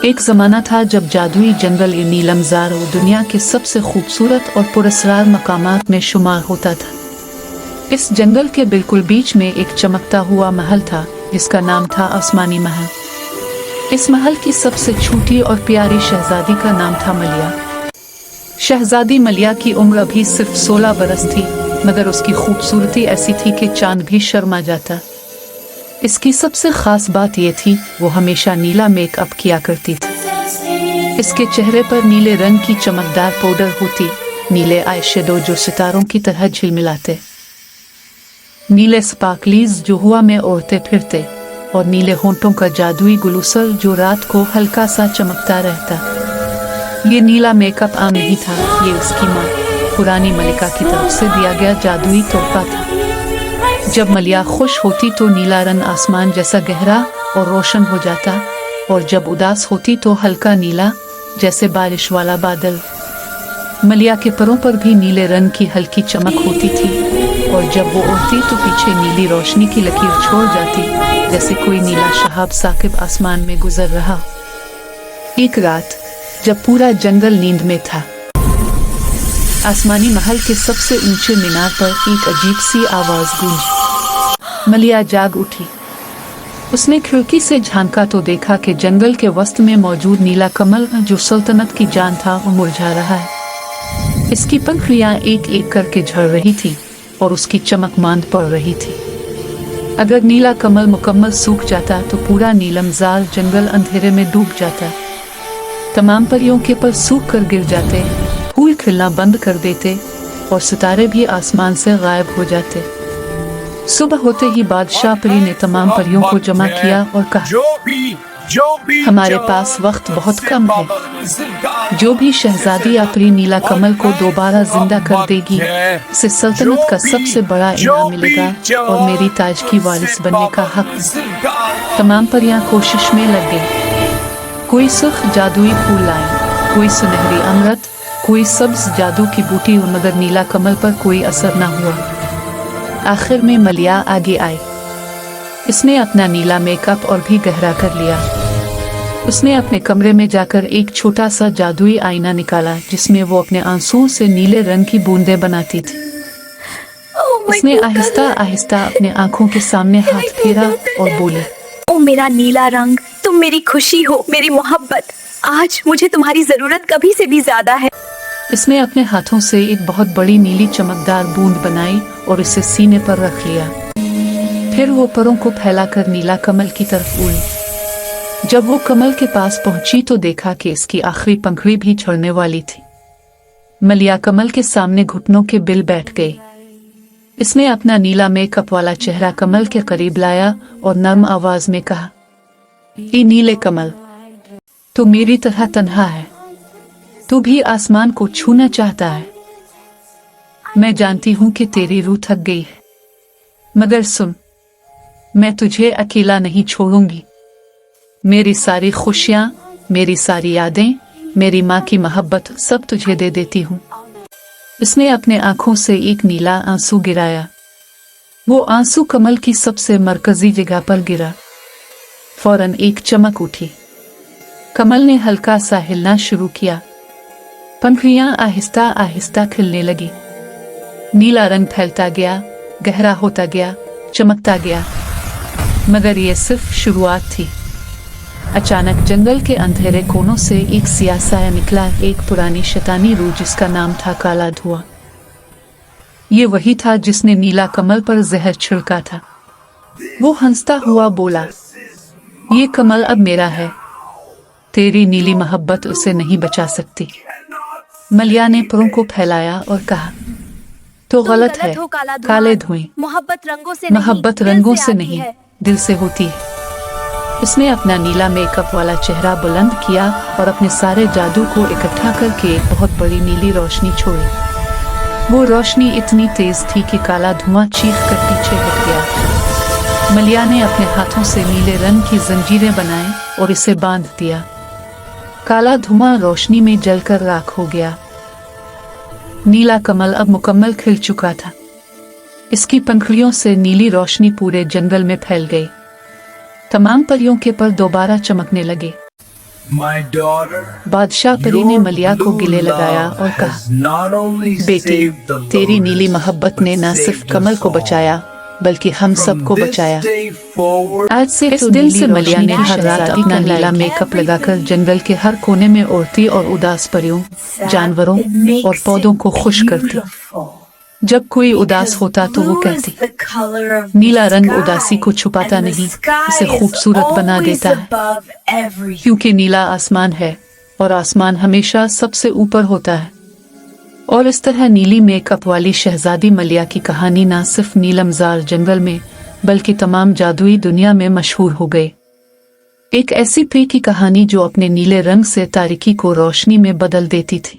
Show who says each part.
Speaker 1: एक ज़माना था जब जादुई जंगल ये नीलमज़ार और दुनिया के सबसे खूबसूरत और पुरस्कार मकामात में शुमार होता था। इस जंगल के बिल्कुल बीच में एक चमकता हुआ महल था जिसका नाम था आसमानी महल। इस महल की सबसे छोटी और प्यारी शहजादी का नाम था मलिया। शहजादी मलिया की उम्र अभी सिर्फ 16 बरस थी, मगर उसकी खूबसूरती ऐसी थी कि चांद भी शर्मा जाता। इसकी सबसे खास बात यह थी वो हमेशा नीला मेकअप किया करती थी। इसके चेहरे पर नीले रंग की चमकदार पाउडर होती, नीले आई शेडो जो सितारों की तरह झिलमिलाते, नीले स्पार्कलीज जो हवा में उड़ते फिरते, और नीले होंठों का जादुई गुलूसल जो रात को हल्का सा चमकता रहता। ये नीला मेकअप आम नहीं था, ये उसकी माँ पुरानी मलिका की तरफ से दिया गया जादुई तोहफा था। जब मलिया खुश होती तो नीला रंग आसमान जैसा गहरा और रोशन हो जाता, और जब उदास होती तो हल्का नीला जैसे बारिश वाला बादल। मलिया के परों पर भी नीले रंग की हल्की चमक होती थी, और जब वो उड़ती तो पीछे नीली रोशनी की लकीर छोड़ जाती, जैसे कोई नीला शहाब साकिब आसमान में गुजर रहा। एक रात जब पूरा जंगल नींद में था, आसमानी महल के सबसे ऊंचे मीनार पर एक अजीब सी आवाज गूंजी। मलिया जाग उठी। उसने खिड़की से झांका तो देखा कि जंगल के वसत में मौजूद नीला कमल जो सल्तनत की जान था वो मुरझा रहा है। इसकी पंखुड़ियां एक एक करके झड़ रही थी और उसकी चमक मांद पड़ रही थी। अगर नीला कमल मुकम्मल सूख जाता तो पूरा नीलमज़ार जंगल अंधेरे में डूब जाता। तमाम परियों के पर सूख कर गिर जाते, फूल खिलना बंद कर देते, और सितारे भी आसमान से गायब हो जाते। सुबह होते ही बादशाह परी ने तमाम परियों को जमा किया और कहा, हमारे पास वक्त बहुत कम है। जो भी शहजादी अपनी नीला कमल को दोबारा जिंदा कर देगी, उसे सल्तनत का सबसे बड़ा इनाम मिलेगा और मेरी ताज की वारिस बनने का हक। तमाम परियां कोशिश में लग गईं। कोई सुर्ख जादुई फूल लाई, कोई सुनहरी अमृत, कोई सब्ज जादू की बूटी, मगर नीला कमल पर कोई असर न हुआ। आखिर में मलिया आगे आई। इसने अपना नीला मेकअप और भी गहरा कर लिया। उसने अपने कमरे में जाकर एक छोटा सा जादुई आईना निकाला जिसमें वो अपने आंसुओं से नीले रंग की बूंदें बनाती थी। उसने आहिस्ता आहिस्ता अपने आंखों के सामने हाथ फेरा और बोली,
Speaker 2: ओ मेरा नीला रंग, तुम मेरी खुशी हो, मेरी मोहब्बत। आज मुझे तुम्हारी जरूरत कभी से भी ज्यादा है।
Speaker 1: इसने अपने हाथों से एक बहुत बड़ी नीली चमकदार बूंद बनाई और इसे सीने पर रख लिया। फिर वो परों को फैलाकर नीला कमल की तरफ उड़ी। जब वो कमल के पास पहुंची तो देखा कि इसकी आखिरी पंखुड़ी भी झड़ने वाली थी। मलिया कमल के सामने घुटनों के बिल बैठ गई। इसने अपना नीला मेकअप वाला चेहरा कमल के करीब लाया और नर्म आवाज में कहा, ए नीले कमल, तू मेरी तरह तन्हा है, तू भी आसमान को छूना चाहता है। मैं जानती हूं कि तेरी रूह थक गई है, मगर सुन, मैं तुझे अकेला नहीं छोड़ूंगी। मेरी सारी खुशियां, मेरी सारी यादें, मेरी माँ की मोहब्बत सब तुझे दे देती हूँ। इसने अपने आंखों से एक नीला आंसू गिराया। वो आंसू कमल की सबसे मरकजी जगह पर गिरा। फौरन एक चमक उठी। कमल ने हल्का सा हिलना शुरू किया। पंखुड़ियां आहिस्ता आहिस्ता खिलने लगी। नीला रंग फैलता गया, गहरा होता गया, चमकता गया। मगर ये सिर्फ शुरुआत थी। अचानक जंगल के अंधेरे कोनों से एक सियाह साया निकला, एक पुरानी शैतानी रूह जिसका नाम था काला धुआं। ये वही था जिसने नीला कमल पर जहर छिड़का था। वो हंसता हुआ बोला, ये कमल अब मेरा है, तेरी नीली मोहब्बत उसे नहीं बचा सकती। मलिया ने परों को फैलाया और कहा, तो गलत है, काले धुएं
Speaker 2: मोहब्बत
Speaker 1: रंगों से नहीं, दिल से होती है। इसने अपना नीला मेकअप वाला चेहरा बुलंद किया और अपने सारे जादू को इकट्ठा करके एक बहुत बड़ी नीली रोशनी छोड़ी। वो रोशनी इतनी तेज थी कि काला धुआं चीख कर पीछे हट गया। मलिया ने अपने हाथों से नीले रंग की जंजीरें बनाई और इसे बांध दिया। काला धुआं रोशनी में जलकर राख हो गया। नीला कमल अब मुकम्मल खिल चुका था। इसकी पंखुड़ियों से नीली रोशनी पूरे जंगल में फैल गई। तमाम परियों के पर दोबारा चमकने लगे। बादशाह परी ने मलिया को गले लगाया और कहा, बेटी, तेरी नीली मोहब्बत ने न सिर्फ कमल को बचाया बल्कि हम सबको बचाया। आज से इस दिल से मलिया ने हर रात अपना नीला मेकअप लगाकर जंगल के हर कोने में औरती और उदास परियों, जानवरों और पौधों को खुश करती। जब कोई उदास होता तो वो कहती, नीला रंग उदासी को छुपाता नहीं, इसे खूबसूरत बना देता है, क्योंकि नीला आसमान है और आसमान हमेशा सबसे ऊपर होता है। और इस तरह नीली मेकअप वाली शहजादी मलिया की कहानी न सिर्फ नीलमजार जंगल में बल्कि तमाम जादुई दुनिया में मशहूर हो गई। एक ऐसी परी की कहानी जो अपने नीले रंग से तारीकी को रोशनी में बदल देती थी।